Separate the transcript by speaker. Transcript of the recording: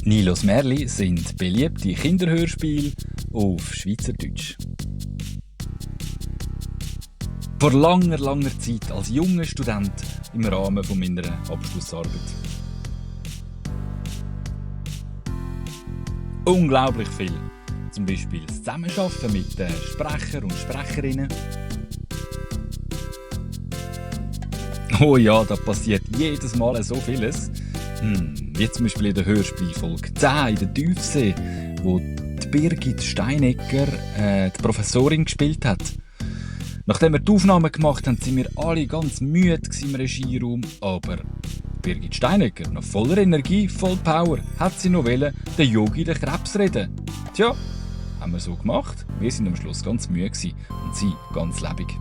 Speaker 1: Nilos Märli sind beliebte Kinderhörspiele auf Schweizerdeutsch. Vor langer Zeit als junger Student im Rahmen meiner Abschlussarbeit. Unglaublich viel. Zum Beispiel das Zusammenarbeiten mit den Sprechern und Sprecherinnen. Oh ja, da passiert jedes Mal so vieles. Wie zum Beispiel in der Hörspielfolge 10 in der Tiefsee, wo die Birgit Steinecker die Professorin gespielt hat. Nachdem wir die Aufnahmen gemacht haben, sind wir alle ganz müde im Regieraum, aber Birgit Steinecker, noch voller Energie, voll Power, hat sie noch den Yogi den Krebs reden. Tja, haben wir so gemacht. Wir sind am Schluss ganz müde und sie ganz lebendig.